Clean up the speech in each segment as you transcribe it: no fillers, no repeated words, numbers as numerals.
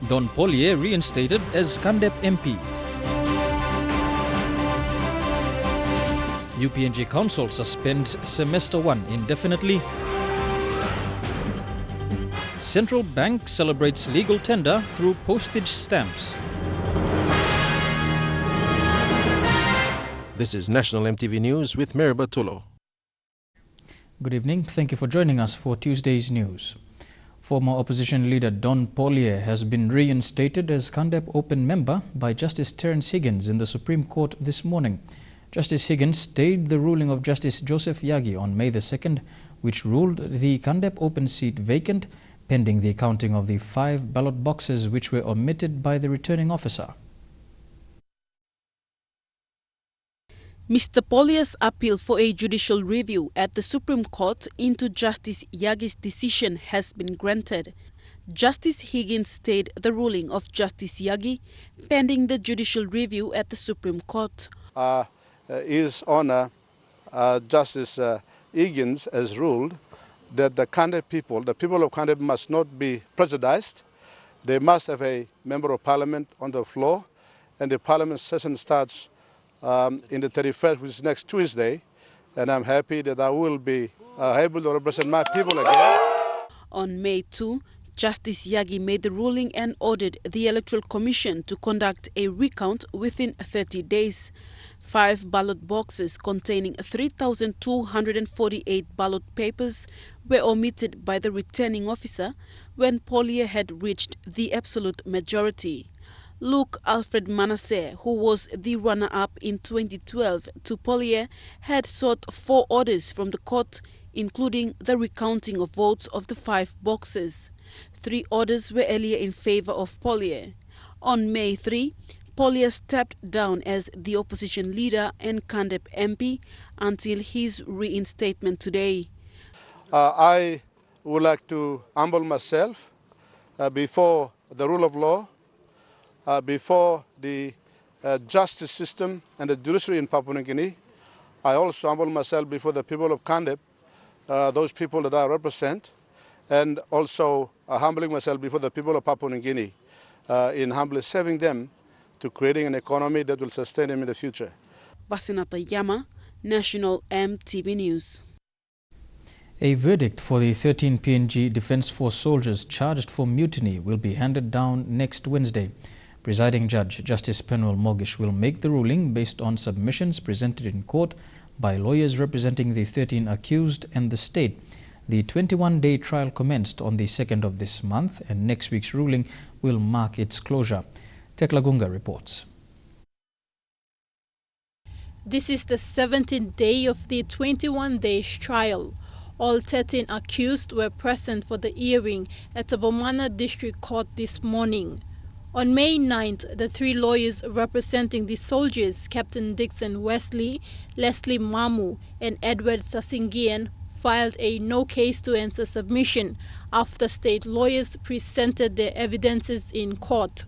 Don Polye reinstated as Kandep MP. UPNG Council suspends Semester 1 indefinitely. Central Bank celebrates legal tender through postage stamps. This is National MTV News with Mary Batulo. Good evening. Thank you for joining us for Tuesday's news. Former opposition leader Don Polye has been reinstated as Kandep Open member by Justice Terence Higgins in the Supreme Court this morning. Justice Higgins stayed the ruling of Justice Joseph Yagi on May the 2nd, which ruled the Kandep Open seat vacant, pending the counting of the 5 ballot boxes which were omitted by the returning officer. Mr. Polye's appeal for a judicial review at the Supreme Court into Justice Yagi's decision has been granted. Justice Higgins stayed the ruling of Justice Yagi, pending the judicial review at the Supreme Court. His Honor Justice Higgins has ruled that the Kandep people, the people of Kandep, must not be prejudiced. They must have a member of parliament on the floor, and the parliament session starts in the 31st, which is next Tuesday, and I'm happy that I will be able to represent my people again. On May 2, Justice Yagi made the ruling and ordered the Electoral Commission to conduct a recount within 30 days. 5 ballot boxes containing 3,248 ballot papers were omitted by the returning officer when Polye had reached the absolute majority. Luke Alfred Manasseh, who was the runner-up in 2012 to Polye, had sought 4 orders from the court, including the recounting of votes of the 5 boxes. 3 orders were earlier in favor of Polye. On May 3, Polye stepped down as the opposition leader and Kandep MP until his reinstatement today. I would like to humble myself before the rule of law, before the justice system and the judiciary in Papua New Guinea. I also humble myself before the people of Kandep, those people that I represent, and also humbling myself before the people of Papua New Guinea in humbly serving them to creating an economy that will sustain them in the future. Basinata Yama, National MTV News. A verdict for the 13 PNG Defence Force soldiers charged for mutiny will be handed down next Wednesday. Presiding Judge Justice Penuel Mogish will make the ruling based on submissions presented in court by lawyers representing the 13 accused and the state. The 21-day trial commenced on the 2nd of this month, and next week's ruling will mark its closure. Tekla Gunga reports. This is the 17th day of the 21-day trial. All 13 accused were present for the hearing at the Bomana District Court this morning. On May 9th, the 3 lawyers representing the soldiers, Captain Dixon Wesley, Leslie Mamu, and Edward Sasingian, filed a no-case-to-answer submission after state lawyers presented their evidences in court.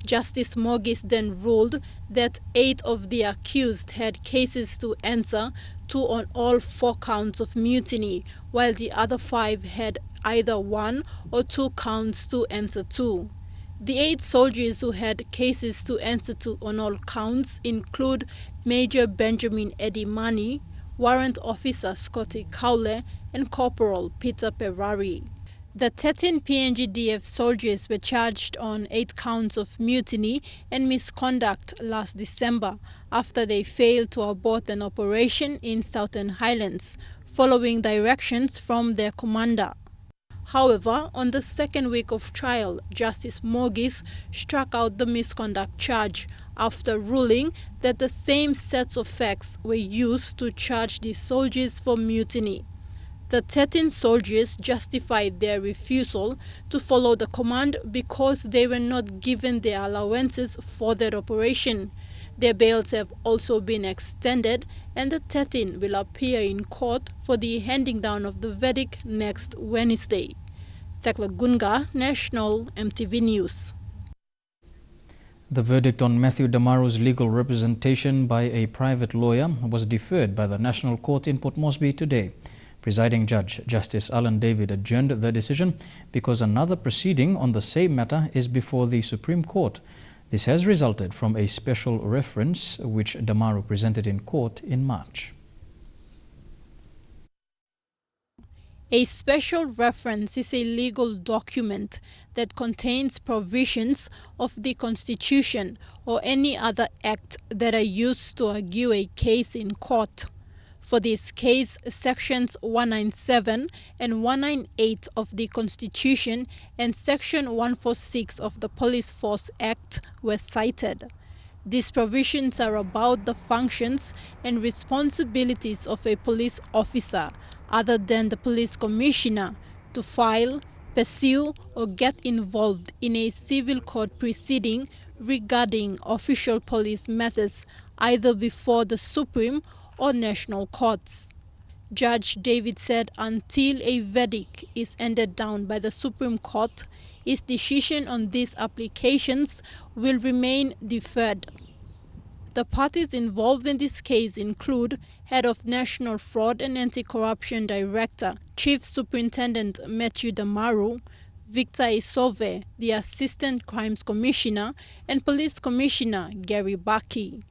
Justice Mogis then ruled that 8 of the accused had cases to answer, 2 on all 4 counts of mutiny, while the other 5 had either 1 or 2 counts to answer to. The 8 soldiers who had cases to answer to on all counts include Major Benjamin Eddie Mani, Warrant Officer Scotty Cowley, and Corporal Peter Perari. The 13 PNGDF soldiers were charged on 8 counts of mutiny and misconduct last December after they failed to abort an operation in Southern Highlands, following directions from their commander. However, on the 2nd week of trial, Justice Mogis struck out the misconduct charge after ruling that the same sets of facts were used to charge the soldiers for mutiny. The 13 soldiers justified their refusal to follow the command because they were not given their allowances for that operation. Their bails have also been extended, and the 13 will appear in court for the handing down of the verdict next Wednesday. Tekla Gunga, National MTV News. The verdict on Matthew Damaro's legal representation by a private lawyer was deferred by the National Court in Port Moresby today. Presiding Judge Justice Alan David adjourned the decision because another proceeding on the same matter is before the Supreme Court. This has resulted from a special reference which Damaru presented in court in March. A special reference is a legal document that contains provisions of the Constitution or any other act that are used to argue a case in court. For this case, Sections 197 and 198 of the Constitution and Section 146 of the Police Force Act were cited. These provisions are about the functions and responsibilities of a police officer other than the police commissioner to file, pursue, or get involved in a civil court proceeding regarding official police matters either before the Supreme or national courts. Judge David said until a verdict is handed down by the Supreme Court, his decision on these applications will remain deferred. The parties involved in this case include Head of National Fraud and Anti-Corruption Director, Chief Superintendent Matthew Damaru, Victor Isove, the Assistant Crimes Commissioner, and Police Commissioner Gary Baki.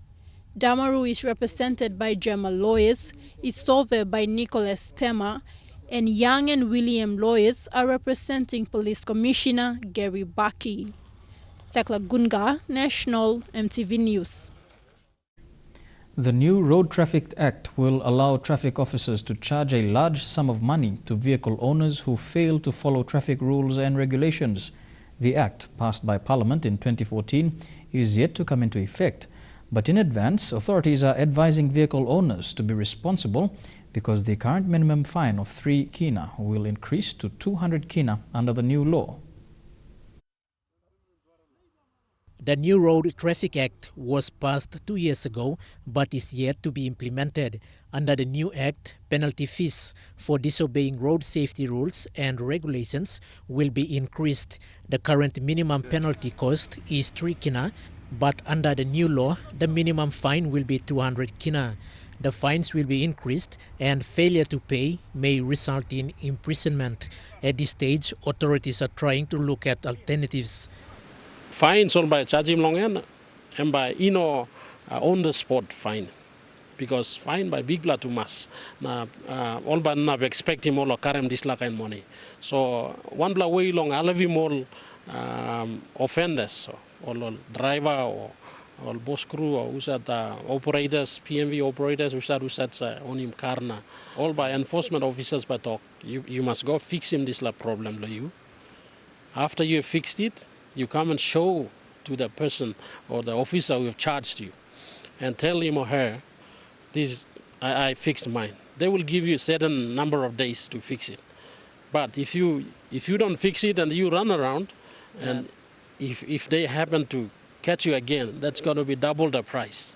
Damaru is represented by Gemma lawyers, Isove by Nicholas Tema, and Young and William lawyers are representing Police Commissioner Gary Baki. Thakla Gunga, National EMTV News. The new Road Traffic Act will allow traffic officers to charge a large sum of money to vehicle owners who fail to follow traffic rules and regulations. The act, passed by Parliament in 2014, is yet to come into effect. But in advance, authorities are advising vehicle owners to be responsible because the current minimum fine of 3 kina will increase to 200 kina under the new law. The new Road Traffic Act was passed 2 years ago but is yet to be implemented. Under the new act, penalty fees for disobeying road safety rules and regulations will be increased. The current minimum penalty cost is 3 kina, but under the new law, the minimum fine will be 200 kina. The fines will be increased and failure to pay may result in imprisonment. At this stage, authorities are trying to look at alternatives. Fines on by charging long and by on the spot fine, because fine by big blood to mass na all by na expect him all karem this like money. So one block way long alavi all offenders or driver or boss crew or usat operators, PMV operators usat on him karna all by enforcement officers but talk you must go fix him this like problem lo you. After you have fixed it, you come and show to the person or the officer who have charged you and tell him or her, this I fixed mine. They will give you a certain number of days to fix it. But if you don't fix it and you run around, and if they happen to catch you again, that's going to be double the price,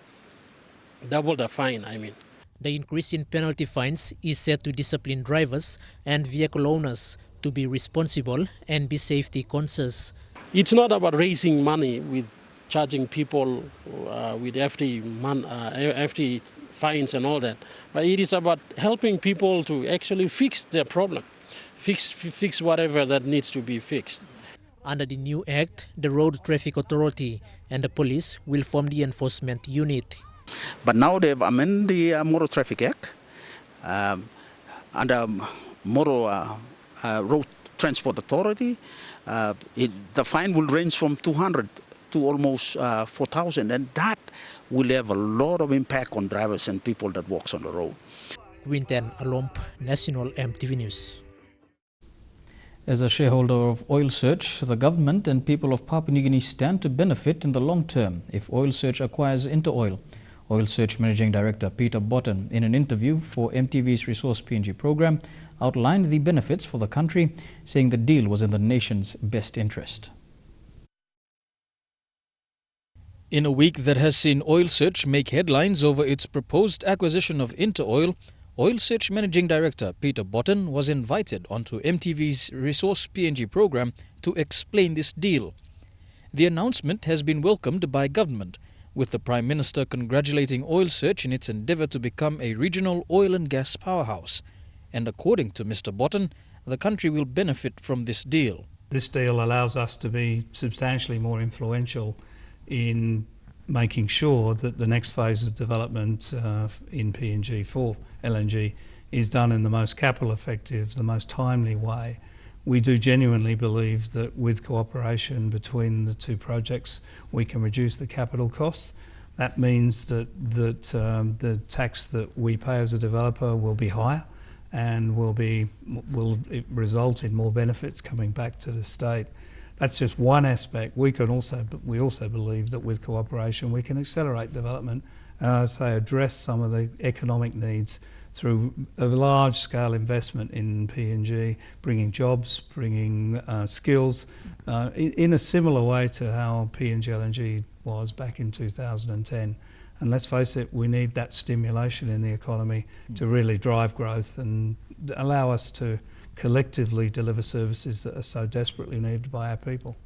double the fine, I mean. The increase in penalty fines is set to discipline drivers and vehicle owners to be responsible and be safety conscious. It's not about raising money with charging people with FT fines and all that, but it is about helping people to actually fix their problem, fix whatever that needs to be fixed. Under the new act, the Road Traffic Authority and the police will form the enforcement unit. But now they've amended the Motor Traffic Act under Motor Road Transport Authority. The fine will range from 200 to almost 4,000, and that will have a lot of impact on drivers and people that walks on the road. Quinten Alomp, National EMTV News. As a shareholder of Oil Search, the government and people of Papua New Guinea stand to benefit in the long term if Oil Search acquires Interoil. Oil Search Managing Director Peter Botten, in an interview for MTV's Resource PNG program, outlined the benefits for the country, saying the deal was in the nation's best interest. In a week that has seen Oil Search make headlines over its proposed acquisition of Interoil, Oil Search Managing Director Peter Botten was invited onto MTV's Resource PNG program to explain this deal. The announcement has been welcomed by government, with the Prime Minister congratulating Oil Search in its endeavour to become a regional oil and gas powerhouse. And according to Mr. Botten, the country will benefit from this deal. This deal allows us to be substantially more influential in making sure that the next phase of development in PNG for LNG is done in the most capital effective, the most timely way. We do genuinely believe that with cooperation between the two projects, we can reduce the capital costs. That means that the tax that we pay as a developer will be higher and will result in more benefits coming back to the state. That's just one aspect. We also believe that with cooperation we can accelerate development and address some of the economic needs through a large-scale investment in PNG, bringing jobs, bringing skills, in a similar way to how PNG LNG was back in 2010. And let's face it, we need that stimulation in the economy to really drive growth and allow us to collectively deliver services that are so desperately needed by our people.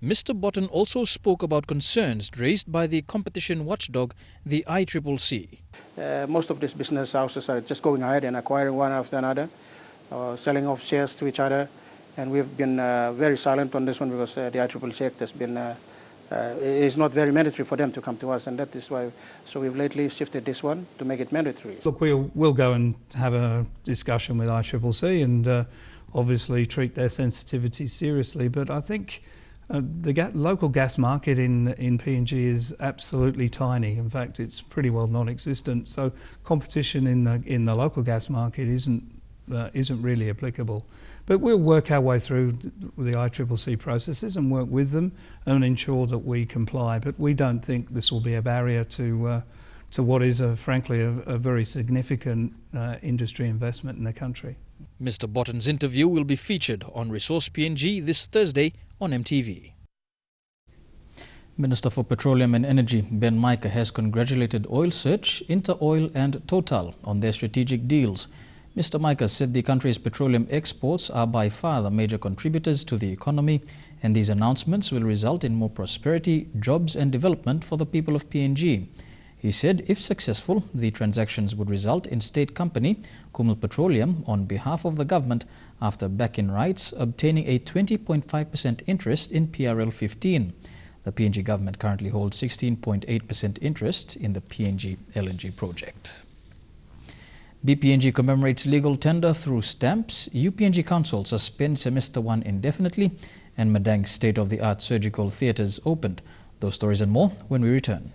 Mr. Botten also spoke about concerns raised by the competition watchdog, the ICCC. Most of these business houses are just going ahead and acquiring one after another, selling off shares to each other, and we've been very silent on this one because the ICCC Act has been is not very mandatory for them to come to us, and that is why. So we've lately shifted this one to make it mandatory. Look, we'll go and have a discussion with ICCC and obviously treat their sensitivities seriously. But I think the local gas market in PNG is absolutely tiny. In fact, it's pretty well non-existent. So competition in the local gas market isn't really applicable. But we'll work our way through the ICCC processes and work with them and ensure that we comply. But we don't think this will be a barrier to what is, frankly, a very significant industry investment in the country. Mr. Botten's interview will be featured on Resource PNG this Thursday on MTV. Minister for Petroleum and Energy Ben Micah has congratulated Oil Search, Interoil and Total on their strategic deals. Mr. Micah said the country's petroleum exports are by far the major contributors to the economy, and these announcements will result in more prosperity, jobs and development for the people of PNG. He said if successful, the transactions would result in state company Kumul Petroleum, on behalf of the government, after back-in rights, obtaining a 20.5% interest in PRL 15. The PNG government currently holds 16.8% interest in the PNG LNG project. BPNG commemorates legal tender through stamps. UPNG Council suspends Semester 1 indefinitely, and Madang's state-of-the-art surgical theatres opened. Those stories and more when we return.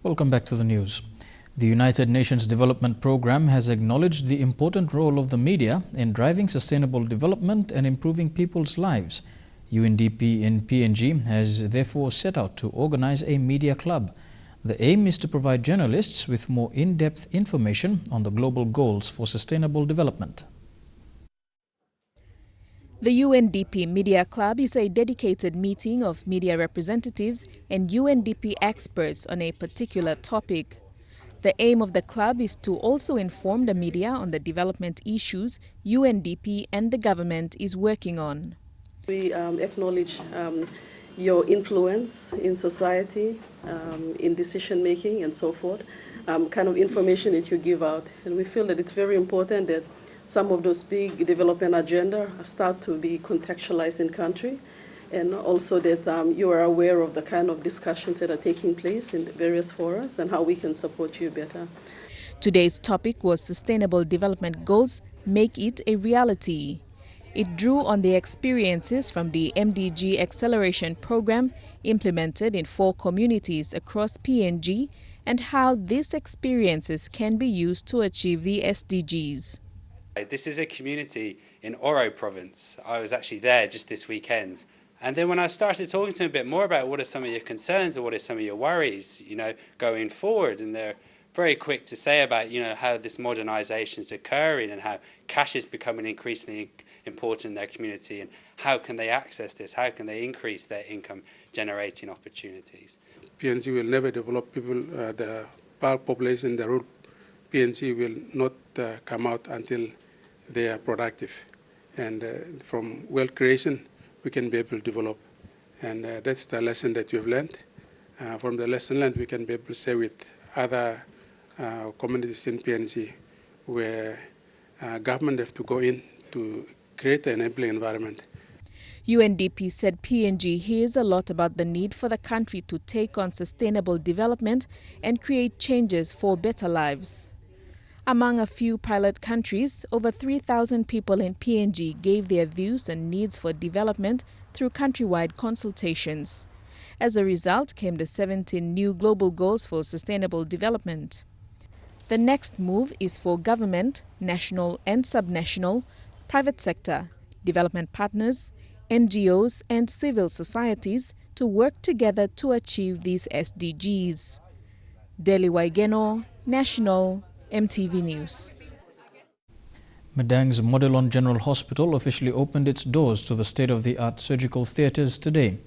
Welcome back to the news. The United Nations Development Programme has acknowledged the important role of the media in driving sustainable development and improving people's lives. UNDP in PNG has therefore set out to organize a media club. The aim is to provide journalists with more in-depth information on the global goals for sustainable development. The UNDP Media Club is a dedicated meeting of media representatives and UNDP experts on a particular topic. The aim of the club is to also inform the media on the development issues UNDP and the government is working on. We acknowledge your influence in society, in decision making and so forth, kind of information that you give out. And we feel that it's very important that some of those big development agenda start to be contextualized in country, and also that you are aware of the kind of discussions that are taking place in the various forums and how we can support you better. Today's topic was Sustainable Development Goals, Make It a Reality. It drew on the experiences from the MDG Acceleration Program implemented in 4 communities across PNG and how these experiences can be used to achieve the SDGs. This is a community in Oro province. I was actually there just this weekend. And then when I started talking to them a bit more about what are some of your concerns or what are some of your worries, going forward, and they're very quick to say about, how this modernization is occurring and how cash is becoming increasingly important in their community and how can they access this, how can they increase their income generating opportunities. PNG will never develop people, the bulk population, the rural PNG will not come out until they are productive. And from wealth creation, we can be able to develop. And that's the lesson that we've learned. from the lesson learned we can be able to share with other communities in PNG, where government have to go in to create an enabling environment. UNDP said PNG hears a lot about the need for the country to take on sustainable development and create changes for better lives. Among a few pilot countries, over 3,000 people in PNG gave their views and needs for development through countrywide consultations. As a result came the 17 new global goals for sustainable development. The next move is for government, national and subnational, private sector, development partners, NGOs and civil societies to work together to achieve these SDGs. Deli Waigeno, National, EMTV News. Medang's Modelon General Hospital officially opened its doors to the state-of-the-art surgical theatres today.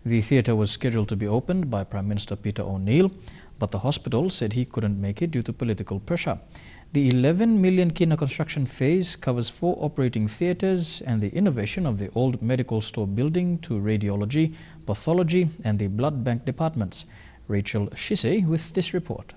The theatre was scheduled to be opened by Prime Minister Peter O'Neill, but the hospital said he couldn't make it due to political pressure. The 11 million kina construction phase covers 4 operating theatres and the innovation of the old medical store building to radiology, pathology and the blood bank departments. Rachel Shise with this report.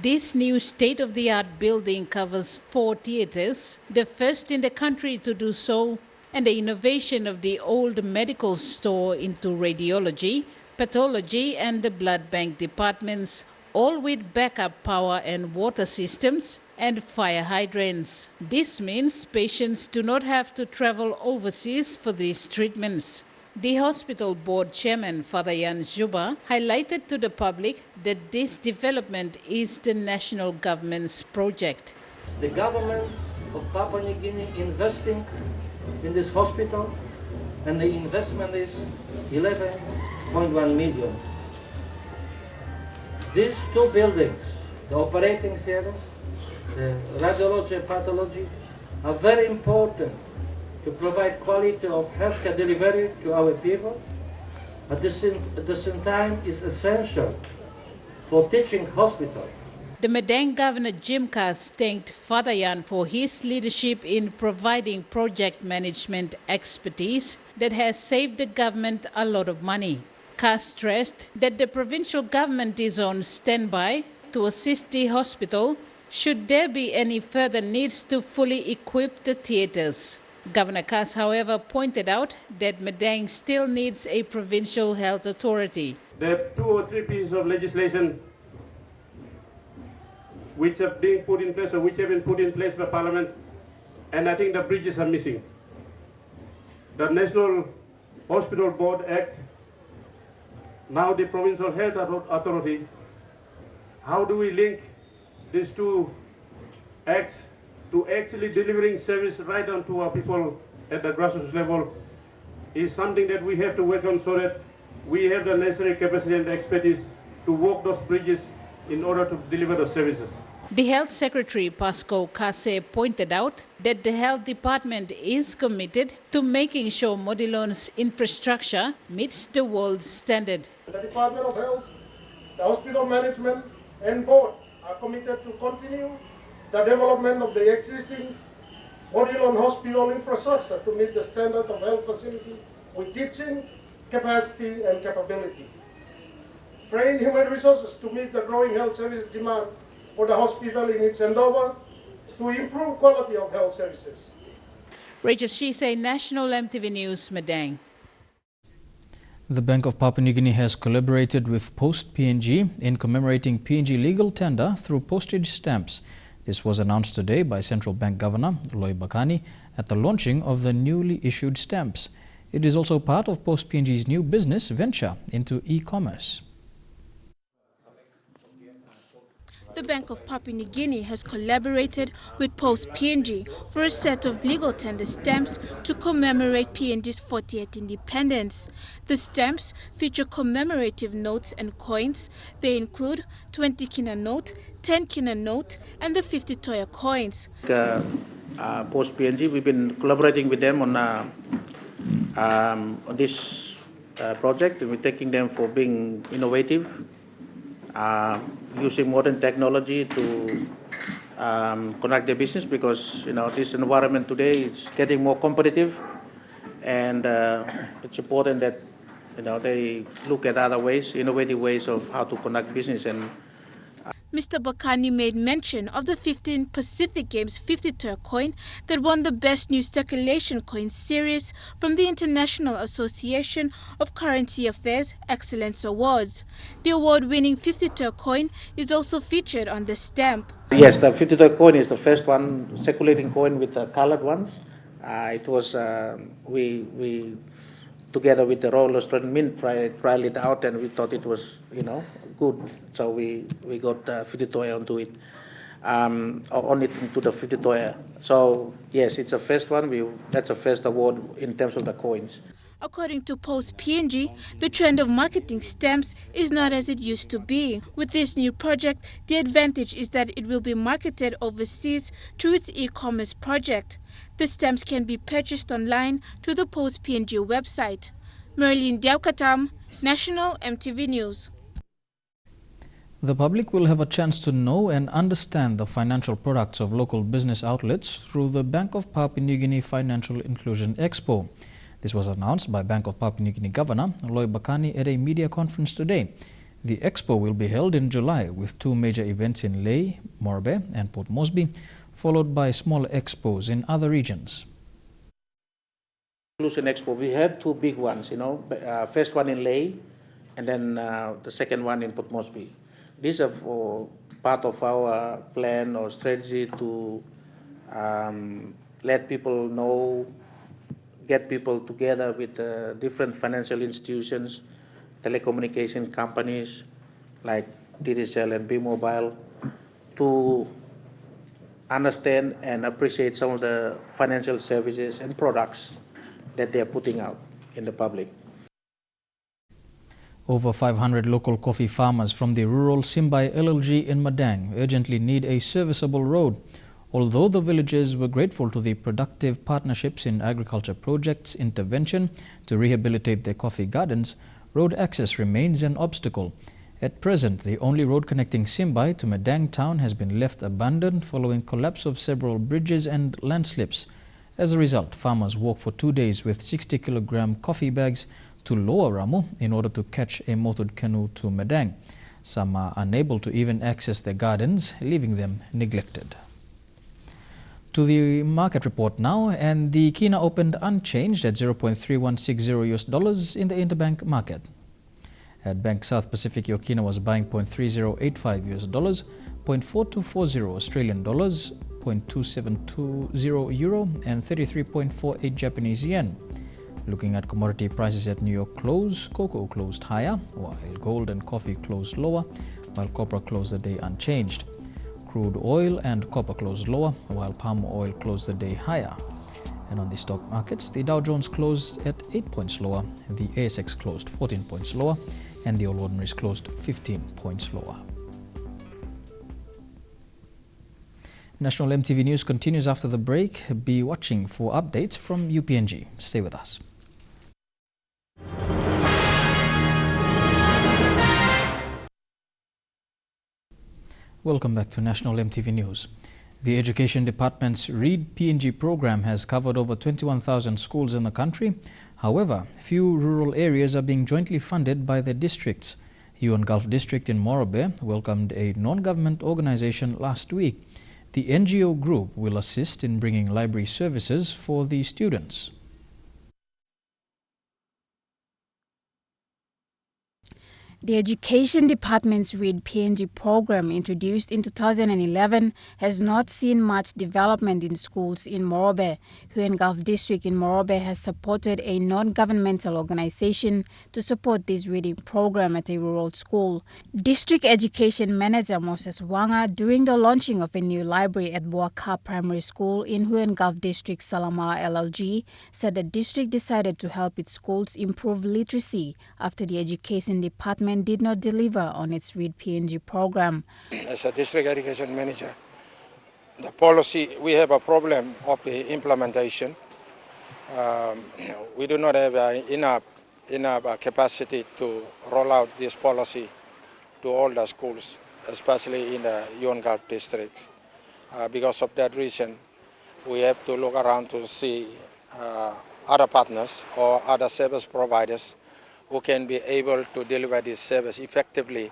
This new state-of-the-art building covers 4 theatres, the first in the country to do so, and the innovation of the old medical store into radiology, pathology and the blood bank departments, all with backup power and water systems and fire hydrants. This means patients do not have to travel overseas for these treatments. The hospital board chairman, Father Jan Juba, highlighted to the public that this development is the national government's project. The government of Papua New Guinea investing in this hospital, and the investment is 11.1 million. These 2 buildings, the operating theaters, the radiology and pathology, are very important to provide quality of healthcare delivery to our people. At the same time, is essential for teaching hospital. The Medang Governor Jim Kass thanked Father Jan for his leadership in providing project management expertise that has saved the government a lot of money. Kass stressed that the provincial government is on standby to assist the hospital should there be any further needs to fully equip the theatres. Governor Kass, however, pointed out that Medang still needs a provincial health authority. There are 2 or 3 pieces of legislation which are being put in place or which have been put in place by Parliament, and I think the bridges are missing. The National Hospital Board Act, now the Provincial Health Authority. How do we link these 2 acts to actually delivering service right on to our people at the grassroots level is something that we have to work on so that we have the necessary capacity and expertise to walk those bridges in order to deliver the services. The Health Secretary, Pasco Kase, pointed out that the Health Department is committed to making sure Modelon's infrastructure meets the world standard. The Department of Health, the hospital management and board are committed to continue the development of the existing Modelon hospital infrastructure to meet the standard of health facility with teaching capacity and capability. Train human resources to meet the growing health service demand for the hospital in its endeavor to improve quality of health services. Rachel Shise, National EMTV News, Medang. The Bank of Papua New Guinea has collaborated with Post PNG in commemorating PNG legal tender through postage stamps. This was announced today by Central Bank Governor Loy Bakani at the launching of the newly issued stamps. It is also part of Post PNG's new business venture into e-commerce. The Bank of Papua New Guinea has collaborated with Post PNG for a set of legal tender stamps to commemorate PNG's 40th independence. The stamps feature commemorative notes and coins. They include 20 kina note, 10 kina note, and the 50 Toya coins. Post PNG, we've been collaborating with them on this project, and we're taking them for being innovative. Using modern technology to conduct their business, because this environment today is getting more competitive, And it's important that they look at other ways, innovative ways of how to conduct business. And Mr. Bakani made mention of the 15 Pacific Games 50-tour coin that won the Best New Circulation Coin Series from the International Association of Currency Affairs Excellence Awards. The award-winning 50-tour coin is also featured on the stamp. yes, the 50-tour coin is the first one circulating coin with the colored ones. It was we together with the Royal Australian Mint tried it out, and we thought it was good. So we got 50-tour onto it, on it to the 50-tour. So yes, it's the first one. That's the first award in terms of the coins. According to Post PNG, the trend of marketing stamps is not as it used to be. With this new project, the advantage is that it will be marketed overseas through its e-commerce project. The stamps can be purchased online through the Post PNG website. Merlin Diaukatam, National MTV News. The public will have a chance to know and understand the financial products of local business outlets through the Bank of Papua New Guinea Financial Inclusion Expo. This was announced by Bank of Papua New Guinea Governor Loy Bakani at a media conference today. The expo will be held in July with two major events in Lae, Morobe and Port Moresby, followed by smaller expos in other regions. Inclusion Expo, we had two big ones, first one in Lae and then the second one in Port Moresby. These are part of our plan or strategy to let people know, get people together with different financial institutions, telecommunication companies like DDCell and B-Mobile, to understand and appreciate some of the financial services and products that they are putting out in the public. Over 500 local coffee farmers from the rural Simbai LLG in Madang urgently need a serviceable road. Although the villagers were grateful to the productive partnerships in agriculture projects intervention to rehabilitate their coffee gardens, road access remains an obstacle. At present, the only road connecting Simbai to Madang town has been left abandoned following collapse of several bridges and landslips. As a result, farmers walk for 2 days with 60-kilogram coffee bags to Lower Ramu in order to catch a motored canoe to Madang. Some are unable to even access their gardens, leaving them neglected. To the market report now, and the Kina opened unchanged at $0.3160 in the interbank market. At Bank South Pacific, your Kina was buying $0.3085 $0.4240 Australian dollars, $0.2720 euro, and 33.48 Japanese yen. Looking at commodity prices at New York close, cocoa closed higher, while gold and coffee closed lower, while copper closed the day unchanged. Crude oil and copper closed lower, while palm oil closed the day higher. And on the stock markets, the Dow Jones closed at 8 points lower, the ASX closed 14 points lower, and the All Ordinaries closed 15 points lower. National MTV News continues after the break. Be watching for updates from UPNG. Stay with us. Welcome back to National MTV News. The Education Department's Read PNG program has covered over 21,000 schools in the country. However, few rural areas are being jointly funded by the districts. Yuan Gulf District in Morobe welcomed a non-government organization last week. The NGO group will assist in bringing library services for the students. The Education Department's Read PNG program, introduced in 2011, has not seen much development in schools in Morobe. Yuan Gulf District in Morobe has supported a non-governmental organization to support this reading program at a rural school. District Education Manager Moses Wanga, during the launching of a new library at Buaka Primary School in Yuan Gulf District Salama LLG, said the district decided to help its schools improve literacy after the Education Department did not deliver on its Read PNG program. As a district education manager, the policy, we have a problem of the implementation. We do not have enough capacity to roll out this policy to all the schools, especially in the Yuan Gulf district. Because of that reason, we have to look around to see other partners or other service providers who can be able to deliver this service effectively.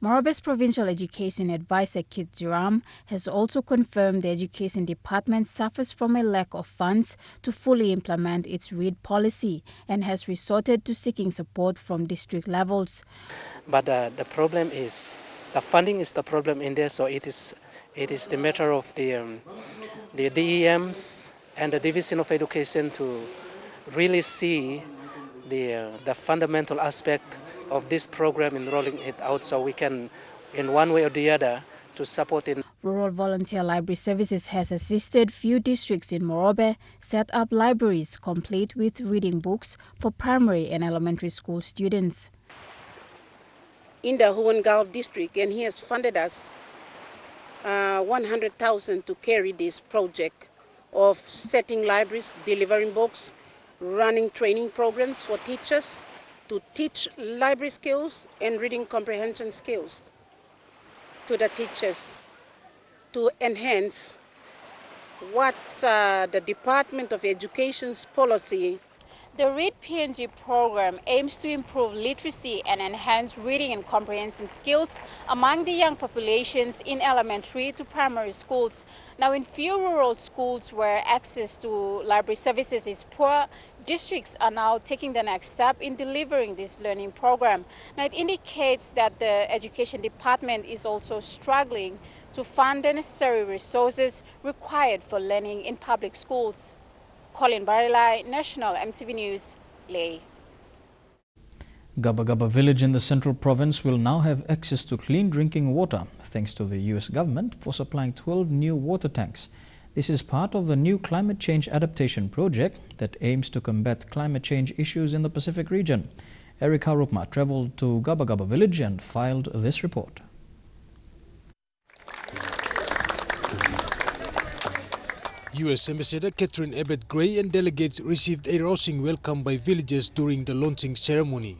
Morobe's Provincial Education Advisor Kit Duram has also confirmed the Education Department suffers from a lack of funds to fully implement its READ policy and has resorted to seeking support from district levels. But the problem is, the funding is the problem in there, so it is the matter of the DEMs and the Division of Education to really see the fundamental aspect of this program and rolling it out so we can, in one way or the other, to support it. Rural Volunteer Library Services has assisted few districts in Morobe set up libraries complete with reading books for primary and elementary school students. In the Huon Gulf district, and he has funded us 100,000 to carry this project of setting libraries, delivering books, running training programs for teachers to teach library skills and reading comprehension skills to the teachers to enhance what the Department of Education's policy. The READ PNG program aims to improve literacy and enhance reading and comprehension skills among the young populations in elementary to primary schools. Now, in few rural schools where access to library services is poor, districts are now taking the next step in delivering this learning program. Now, it indicates that the Education Department is also struggling to fund the necessary resources required for learning in public schools. Colin Barilai, National MTV News, Leh. Gaba Gaba village in the central province will now have access to clean drinking water thanks to the US government for supplying 12 new water tanks. This is part of the new climate change adaptation project that aims to combat climate change issues in the Pacific region. Eric Harupma traveled to Gaba Gaba village and filed this report. U.S. Ambassador Catherine Abbott Gray and delegates received a rousing welcome by villagers during the launching ceremony.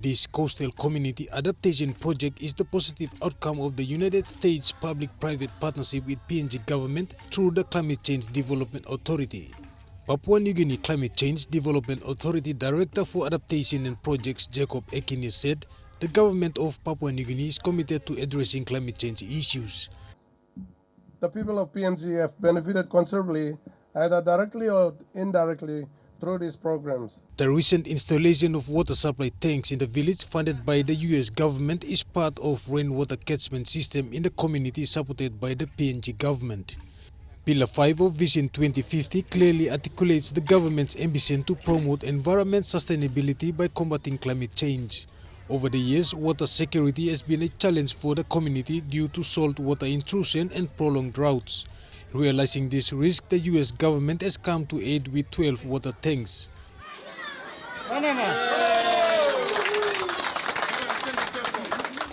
This coastal community adaptation project is the positive outcome of the United States public-private partnership with PNG government through the Climate Change Development Authority. Papua New Guinea Climate Change Development Authority Director for Adaptation and Projects Jacob Ekini said the government of Papua New Guinea is committed to addressing climate change issues. The people of PNG have benefited considerably, either directly or indirectly, through these programs. The recent installation of water supply tanks in the village funded by the US government is part of rainwater catchment system in the community supported by the PNG government. Pillar 5 of Vision 2050 clearly articulates the government's ambition to promote environment sustainability by combating climate change. Over the years, water security has been a challenge for the community due to salt water intrusion and prolonged droughts. Realizing this risk, the US government has come to aid with 12 water tanks.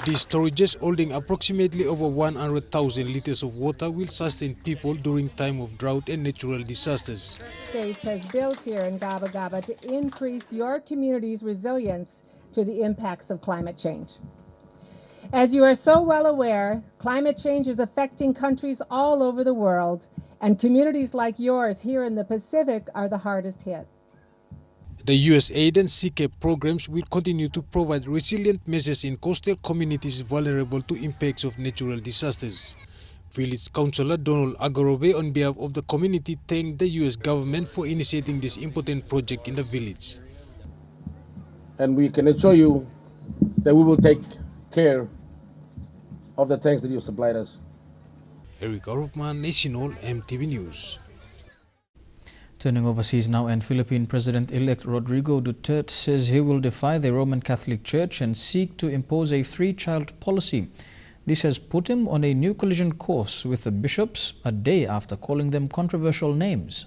These storages holding approximately over 100,000 liters of water will sustain people during time of drought and natural disasters. States has built here in Gaba Gaba to increase your community's resilience to the impacts of climate change. As you are so well aware, climate change is affecting countries all over the world, and communities like yours here in the Pacific are the hardest hit. The USAID and CCAP programs will continue to provide resilient measures in coastal communities vulnerable to impacts of natural disasters. Village Councillor Donald Agorobe, on behalf of the community, thanked the US government for initiating this important project in the village. And we can assure you that we will take care of the tanks that you supplied us. Eric Arupman, National MTV News. Turning overseas now, and Philippine President-elect Rodrigo Duterte says he will defy the Roman Catholic Church and seek to impose a three-child policy. This has put him on a new collision course with the bishops a day after calling them controversial names.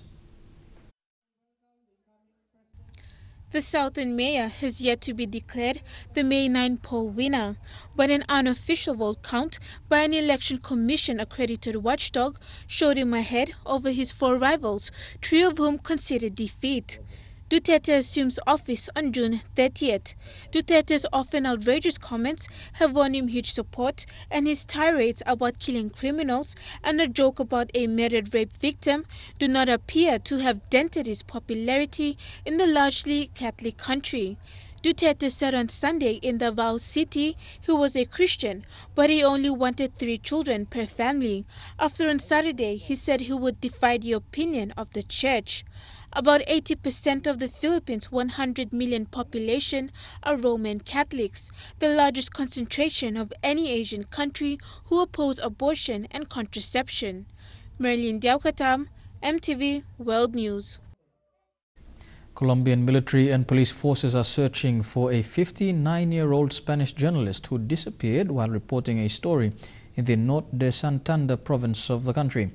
The Southern mayor has yet to be declared the May 9 poll winner, but an unofficial vote count by an election commission-accredited watchdog showed him ahead over his four rivals, three of whom conceded defeat. Duterte assumes office on June 30th. Duterte's often outrageous comments have won him huge support, and his tirades about killing criminals and a joke about a murdered rape victim do not appear to have dented his popularity in the largely Catholic country. Duterte said on Sunday in Davao City he was a Christian, but he only wanted 3 children per family. After on Saturday, he said he would defy the opinion of the church. About 80% of the Philippines' 100 million population are Roman Catholics, the largest concentration of any Asian country who oppose abortion and contraception. Merlin Diaukatam, MTV World News. Colombian military and police forces are searching for a 59-year-old Spanish journalist who disappeared while reporting a story in the Norte de Santander province of the country.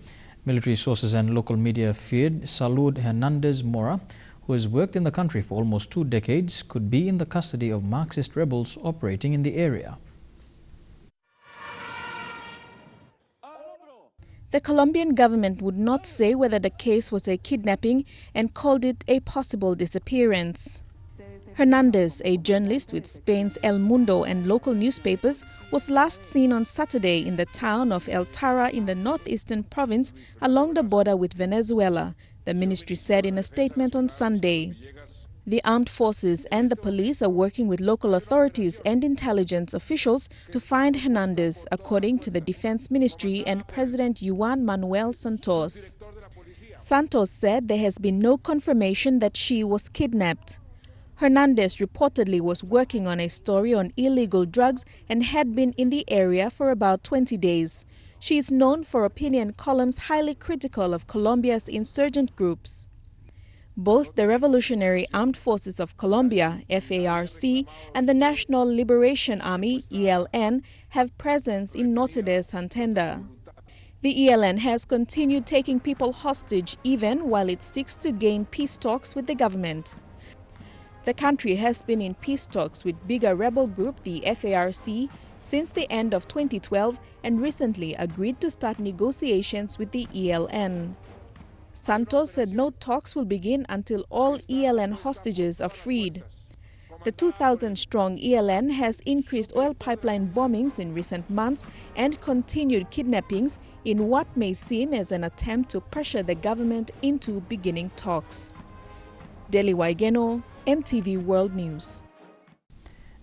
Military sources and local media feared Salud Hernandez Mora, who has worked in the country for almost 2 decades, could be in the custody of Marxist rebels operating in the area. The Colombian government would not say whether the case was a kidnapping and called it a possible disappearance. Hernandez, a journalist with Spain's El Mundo and local newspapers, was last seen on Saturday in the town of El Tara in the northeastern province along the border with Venezuela, the ministry said in a statement on Sunday. The armed forces and the police are working with local authorities and intelligence officials to find Hernandez, according to the Defense Ministry and President Juan Manuel Santos. Santos said there has been no confirmation that she was kidnapped. Hernandez reportedly was working on a story on illegal drugs and had been in the area for about 20 days. She is known for opinion columns highly critical of Colombia's insurgent groups. Both the Revolutionary Armed Forces of Colombia, FARC, and the National Liberation Army, ELN, have presence in Norte de Santander. The ELN has continued taking people hostage even while it seeks to gain peace talks with the government. The country has been in peace talks with bigger rebel group, the FARC, since the end of 2012 and recently agreed to start negotiations with the ELN. Santos said no talks will begin until all ELN hostages are freed. The 2,000-strong ELN has increased oil pipeline bombings in recent months and continued kidnappings in what may seem as an attempt to pressure the government into beginning talks. Deli Waigeno, MTV World News.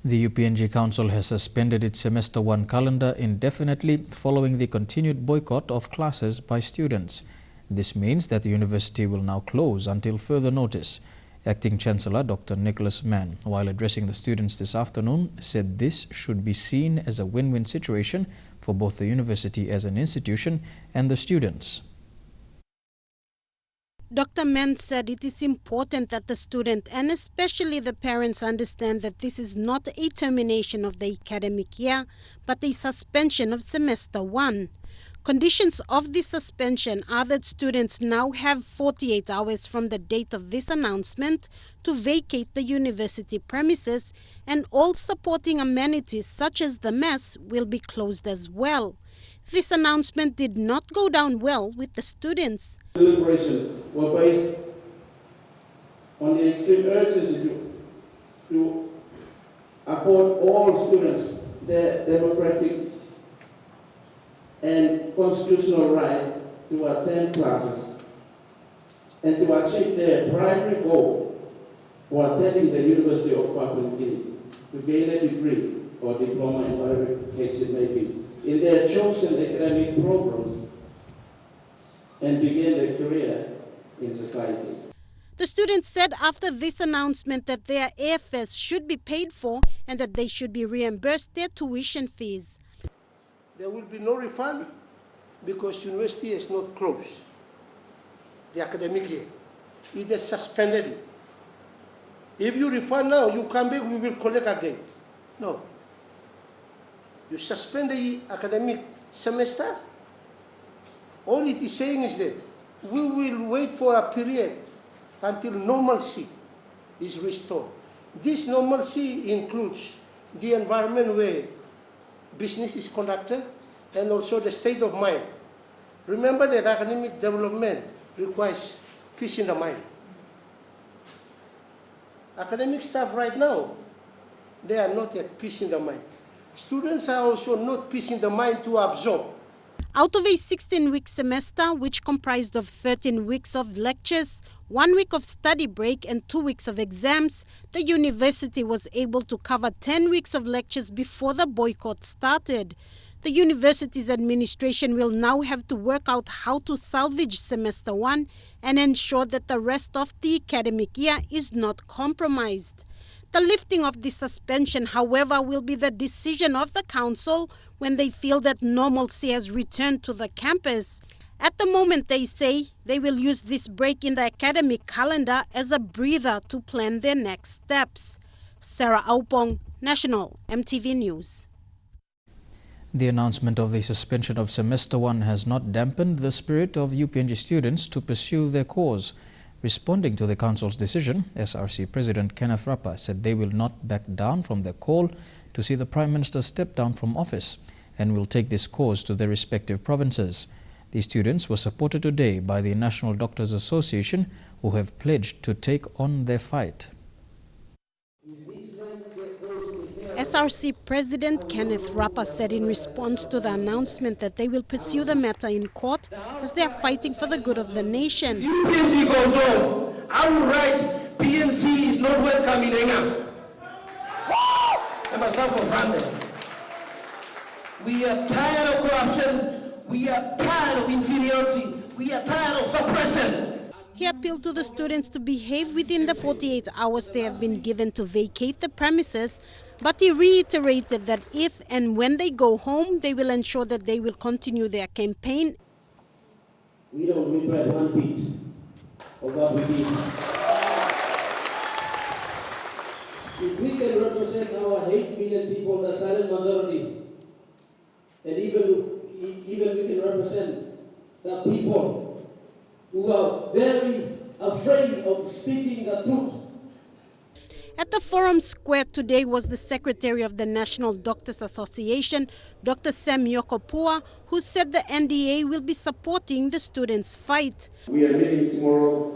The UPNG Council has suspended its Semester 1 calendar indefinitely following the continued boycott of classes by students. This means that the university will now close until further notice. Acting Chancellor Dr. Nicholas Mann, while addressing the students this afternoon, said this should be seen as a win-win situation for both the university as an institution and the students. Dr. Mann said it is important that the student and especially the parents understand that this is not a termination of the academic year, but a suspension of Semester 1. Conditions of this suspension are that students now have 48 hours from the date of this announcement to vacate the university premises, and all supporting amenities such as the mess will be closed as well. This announcement did not go down well with the students. Deliberation were based on the extreme urgency to afford all students their democratic and constitutional right to attend classes and to achieve their primary goal for attending the University of Papua New Guinea, to gain a degree or diploma in whatever case it may be, in their chosen academic programs and begin their career in society. The students said after this announcement that their airfares should be paid for and that they should be reimbursed their tuition fees. There will be no refund because university is not closed the academic year. It is suspended. If you refund now, you come back, we will collect again. No. You suspend the academic semester. All it is saying is that we will wait for a period until normalcy is restored. This normalcy includes the environment where business is conducted and also the state of mind. Remember that academic development requires peace in the mind. academic staff right now, they are not at peace in the mind. Students are also not peace in the mind to absorb. Out of a 16-week semester, which comprised of 13 weeks of lectures, 1 week of study break and 2 weeks of exams, the university was able to cover 10 weeks of lectures before the boycott started. The university's administration will now have to work out how to salvage semester 1 and ensure that the rest of the academic year is not compromised. The lifting of the suspension, however, will be the decision of the council when they feel that normalcy has returned to the campus. At the moment, they say they will use this break in the academic calendar as a breather to plan their next steps. Sarah Aupong, National EMTV News. The announcement of the suspension of semester 1 has not dampened the spirit of UPNG students to pursue their cause. Responding to the council's decision, SRC President Kenneth Rappa said they will not back down from their call to see the Prime Minister step down from office and will take this cause to their respective provinces. The students were supported today by the National Doctors Association, who have pledged to take on their fight. SRC President Kenneth Rappa said in response to the announcement that they will pursue the matter in court as they are fighting for the good of the nation. If UPNG goes on, I will write PNC is not welcome in Enga. We are tired of corruption. We are tired of inferiority. We are tired of suppression. He appealed to the students to behave within the 48 hours they have been given to vacate the premises, but he reiterated that if and when they go home, they will ensure that they will continue their campaign. We don't regret one bit of what we did. If we can represent our 8 million people, the silent majority, and even we can represent the people who are very afraid of speaking the truth. At the Forum Square today was the Secretary of the National Doctors Association, Dr. Sam Yokopua, who said the NDA will be supporting the students' fight. We are meeting tomorrow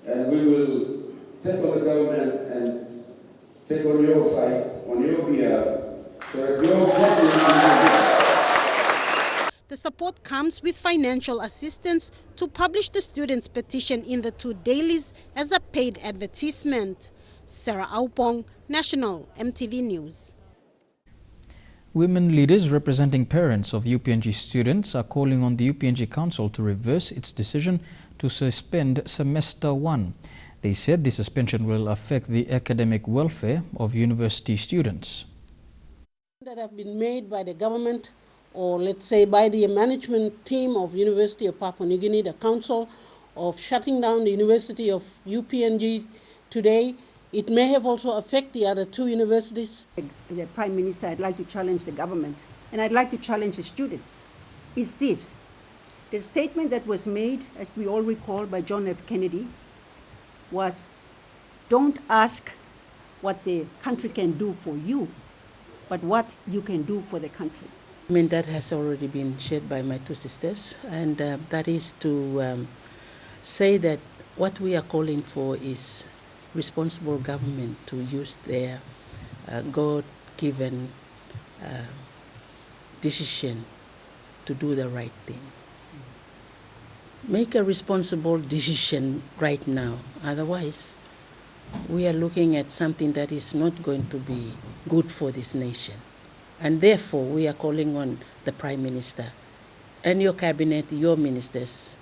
and we will take on the government and take on your fight, on your behalf, so that your government. The support comes with financial assistance to publish the students' petition in the 2 dailies as a paid advertisement. Sarah Aupong, National EMTV News. Women leaders representing parents of UPNG students are calling on the UPNG Council to reverse its decision to suspend semester 1. They said the suspension will affect the academic welfare of university students. That have been made by the government, or let's say by the management team of University of Papua New Guinea, the council, of shutting down the University of UPNG today, it may have also affected the other 2 universities. The Prime Minister, I'd like to challenge the government, and I'd like to challenge the students, is this. The statement that was made, as we all recall, by John F. Kennedy was, don't ask what the country can do for you, but what you can do for the country. I mean, that has already been shared by my 2 sisters, and that is to say that what we are calling for is responsible government to use their God-given decision to do the right thing. Make a responsible decision right now, otherwise we are looking at something that is not going to be good for this nation. And therefore, we are calling on the Prime Minister and your cabinet, your ministers,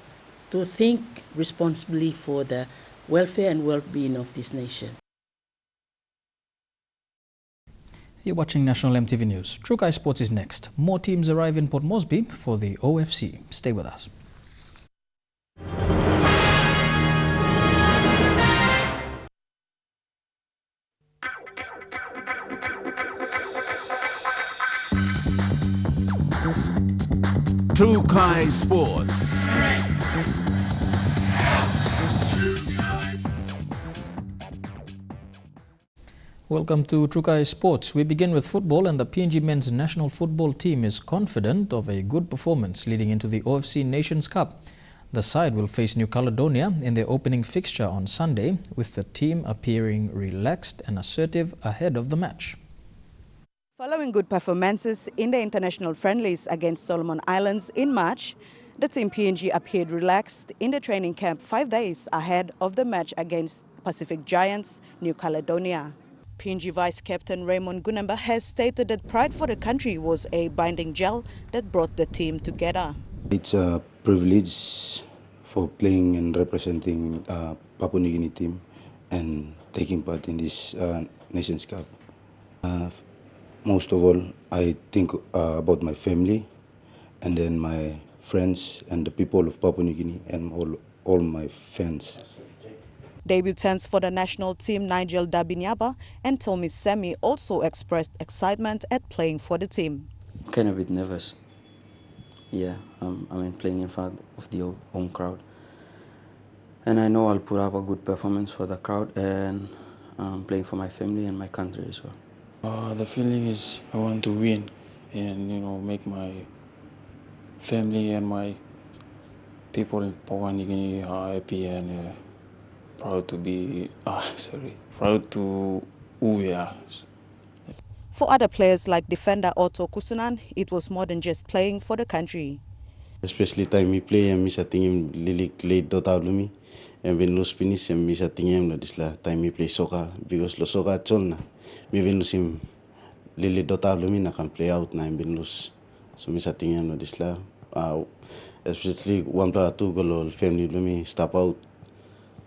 to think responsibly for the welfare and well-being of this nation. You're watching National EMTV News. Trukai Sports is next. More teams arrive in Port Moresby for the OFC. Stay with us. Trukai Sports. Welcome to Trukai Sports. We begin with football, and the PNG men's national football team is confident of a good performance leading into the OFC Nations Cup. The side will face New Caledonia in their opening fixture on Sunday, with the team appearing relaxed and assertive ahead of the match. Following good performances in the international friendlies against Solomon Islands in March, the team PNG appeared relaxed in the training camp 5 days ahead of the match against Pacific Giants, New Caledonia. PNG Vice Captain Raymond Gunamba has stated that pride for the country was a binding gel that brought the team together. It's a privilege for playing and representing Papua New Guinea team and taking part in this Nations Cup. Most of all, I think about my family and then my friends and the people of Papua New Guinea and all my fans. Debutants for the national team Nigel Dabinyaba and Tommy Semi also expressed excitement at playing for the team. Kind of a bit nervous. Yeah, playing in front of the home crowd. And I know I'll put up a good performance for the crowd and playing for my family and my country as well. The feeling is I want to win and make my family and my people in Papua New Guinea happy and proud to be proud to who we are. For other players like defender Otto Kusunan, it was more than just playing for the country. Especially time we play and me setting him lily late dota lumi and when no finish and me setting him no this time we play soccer because lo soccer cholna me when lose him lily dota lumi na can play out na when lose so me setting him no this especially 1 player 2 goal family lumi step out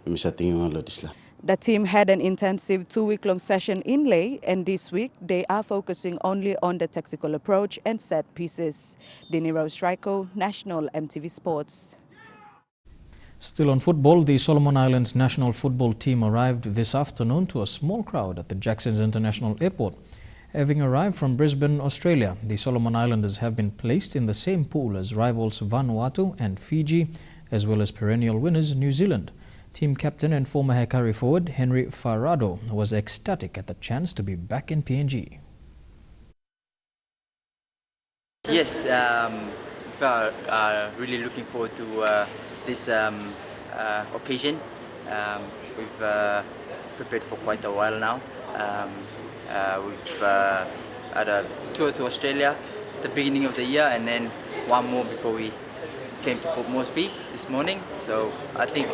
me setting him no this. The team had an intensive 2-week-long session in Leh, and this week they are focusing only on the tactical approach and set pieces. Dini Rose Raiko, National EMTV Sports. Still on football, the Solomon Islands national football team arrived this afternoon to a small crowd at the Jacksons International Airport. Having arrived from Brisbane, Australia, the Solomon Islanders have been placed in the same pool as rivals Vanuatu and Fiji, as well as perennial winners New Zealand. Team captain and former Hekari forward Henry Farado was ecstatic at the chance to be back in PNG. Yes, we are really looking forward to this occasion. We've prepared for quite a while now. We've had a tour to Australia at the beginning of the year and then one more before we came to Port Moresby this morning. So I think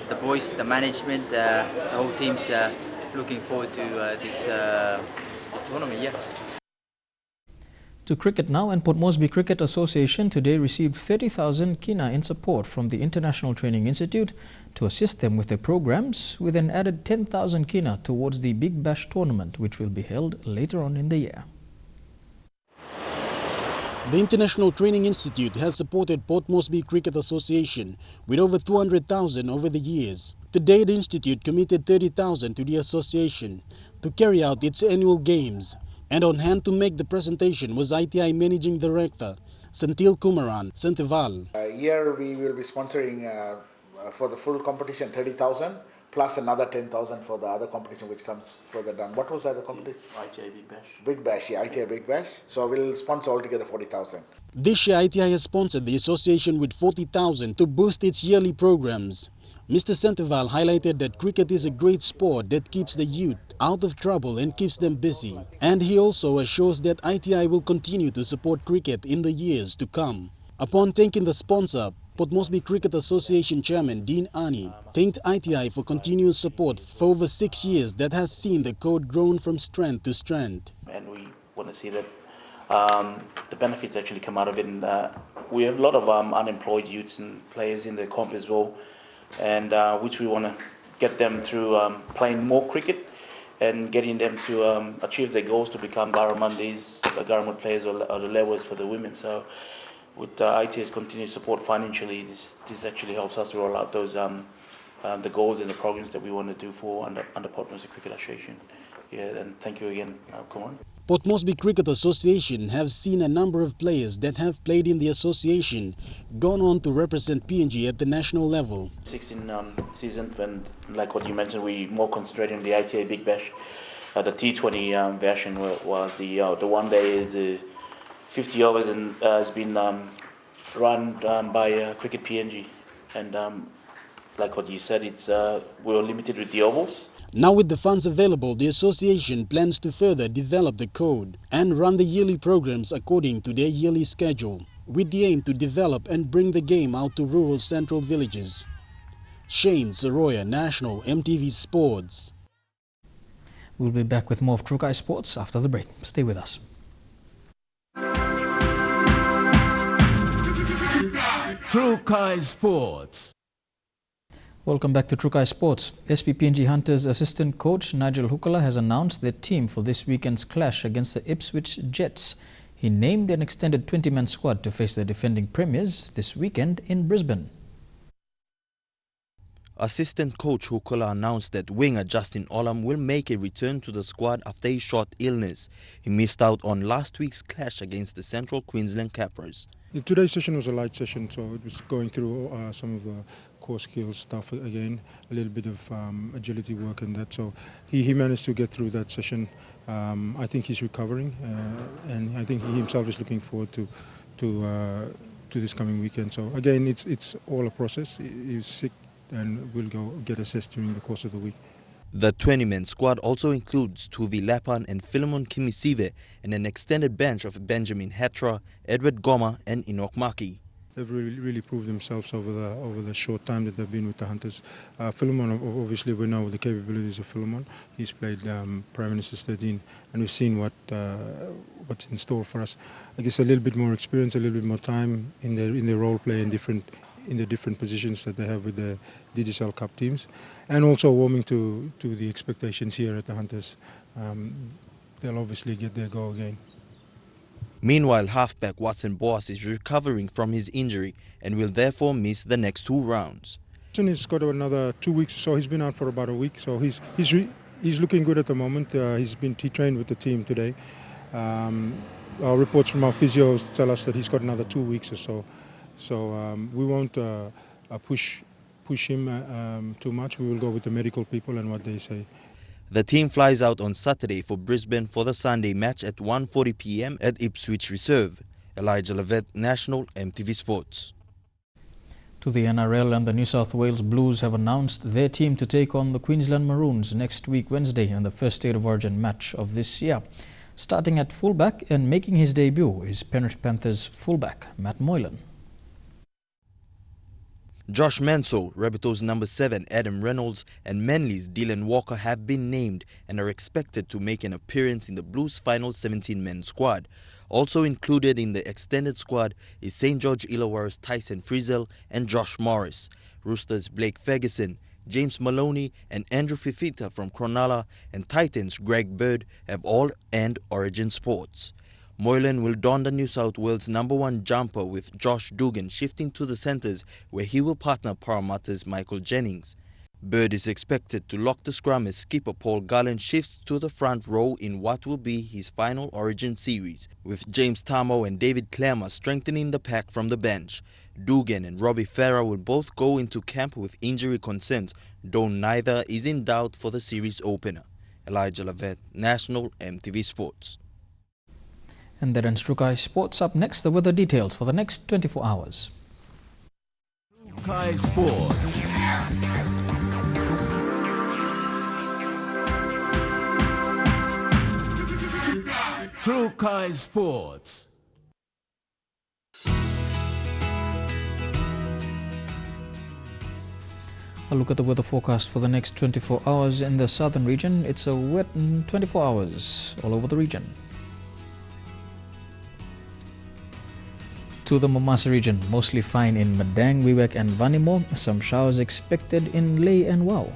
the boys, the management, the whole team's looking forward to this tournament, yes. To cricket now, and Port Moresby Cricket Association today received 30,000 kina in support from the International Training Institute to assist them with their programs, with an added 10,000 kina towards the Big Bash tournament, which will be held later on in the year. The International Training Institute has supported Port Moresby Cricket Association with over 200,000 over the years. Today, the Institute committed 30,000 to the association to carry out its annual games. And on hand to make the presentation was ITI Managing Director Senthil Kumaran Sentival. Here we will be sponsoring for the full competition 30,000 plus another 10,000 for the other competition which comes further down. What was that, the competition? ITI Big Bash. Big Bash, yeah, ITI Big Bash. So we'll sponsor altogether 40,000. This year, ITI has sponsored the association with 40,000 to boost its yearly programs. Mr. Sentival highlighted that cricket is a great sport that keeps the youth out of trouble and keeps them busy. And he also assures that ITI will continue to support cricket in the years to come. Upon thanking the sponsor, Port Moresby Cricket Association Chairman Dean Ani thanked ITI for continuous support for over 6 years that has seen the code grown from strength to strength. And we want to see that the benefits actually come out of it. And, we have a lot of unemployed youths and players in the comp as well, and which we want to get them through playing more cricket and getting them to achieve their goals to become Garramundis, Garramud players or the levels for the women. So with ITI's continued support financially, this actually helps us to roll out those the goals and the programs that we want to do for under Port Moresby Cricket Association. Yeah, and thank you again, Kumar. Port Moresby Cricket Association have seen a number of players that have played in the association gone on to represent PNG at the national level. 16 season, and like what you mentioned, we more concentrating on the ITA Big Bash. The T20 version was the one day is the 50 overs and has been run by Cricket PNG. And like what you said, it's we're limited with the ovals. Now with the funds available, the association plans to further develop the code and run the yearly programs according to their yearly schedule, with the aim to develop and bring the game out to rural central villages. Shane Soroya, National EMTV Sports. We'll be back with more of Trukai Sports after the break. Stay with us. Trukai Sports. Welcome back to Trukai Sports. SPPNG Hunters assistant coach Nigel Hukala has announced their team for this weekend's clash against the Ipswich Jets. He named an extended 20-man squad to face the defending premiers this weekend in Brisbane. Assistant coach Hukala announced that winger Justin Olam will make a return to the squad after a short illness. He missed out on last week's clash against the Central Queensland Capras. Today's session was a light session, so it was going through some of the core skills stuff again, a little bit of agility work and that. So he managed to get through that session. I think he's recovering, and I think he himself is looking forward to this coming weekend. So again, it's all a process. He's sick and will go get assessed during the course of the week. The 20-man squad also includes Tuvi Lapan and Philemon Kimisive and an extended bench of Benjamin Hetra, Edward Goma and Enoch Maki. They've really proved themselves over the short time that they've been with the Hunters. Philemon, obviously we know the capabilities of Philemon. He's played Prime Minister's 13 and we've seen what's in store for us. I guess a little bit more experience, a little bit more time in their role play in the different positions that they have with the Digicel Cup teams, and also warming to the expectations here at the Hunters. They'll obviously get their go again. Meanwhile, halfback Watson Boas is recovering from his injury and will therefore miss the next 2 rounds. He's got another 2 weeks or so. He's been out for about a week, so he's looking good at the moment. He trained with the team today. Our reports from our physios tell us that he's got another 2 weeks or so. So we won't push him too much. We will go with the medical people and what they say. The team flies out on Saturday for Brisbane for the Sunday match at 1:40 p.m. at Ipswich Reserve. Elijah Levet, National EMTV Sports. To the NRL, and the New South Wales Blues have announced their team to take on the Queensland Maroons next week Wednesday in the first State of Origin match of this year. Starting at fullback and making his debut is Penrith Panthers fullback Matt Moylan. Josh Mansour, Rabbitohs number 7 Adam Reynolds and Manly's Dylan Walker have been named and are expected to make an appearance in the Blues' final 17-man squad. Also included in the extended squad is St. George Illawarra's Tyson Frizzell and Josh Morris. Roosters' Blake Ferguson, James Maloney and Andrew Fifita from Cronulla and Titans' Greg Bird have all earned Origin spots. Moylan will don the New South Wales number 1 jumper with Josh Dugan shifting to the centres where he will partner Parramatta's Michael Jennings. Bird is expected to lock the scrum as skipper Paul Garland shifts to the front row in what will be his final Origin series, with James Tamo and David Clemmer strengthening the pack from the bench. Dugan and Robbie Farah will both go into camp with injury concerns, though neither is in doubt for the series opener. Elijah Levet, National EMTV Sports. And that ends Trukai Sports. Up next, the weather details for the next 24 hours. Trukai Sports. Trukai Sports. A look at the weather forecast for the next 24 hours in the southern region. It's a wet 24 hours all over the region. To the Momasa region, mostly fine in Madang, Wewak and Vanimo. Some showers expected in Lae and Wau.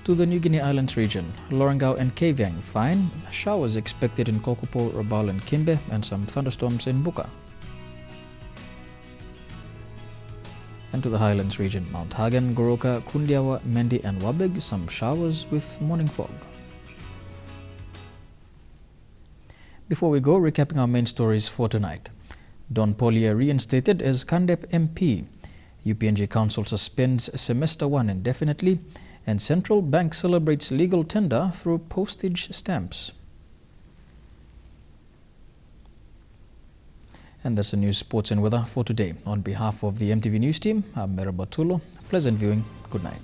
To the New Guinea Islands region, Lorengau and Kavieng, fine. Showers expected in Kokopo, Rabaul and Kimbe, and some thunderstorms in Buka. And to the Highlands region, Mount Hagen, Goroka, Kundiawa, Mendi and Wabeg, some showers with morning fog. Before we go, recapping our main stories for tonight. Don Polye reinstated as Kandep MP. UPNG Council suspends Semester 1 indefinitely. And Central Bank celebrates legal tender through postage stamps. And that's the news, sports and weather for today. On behalf of the EMTV News team, I'm Merabatulo. Pleasant viewing. Good night.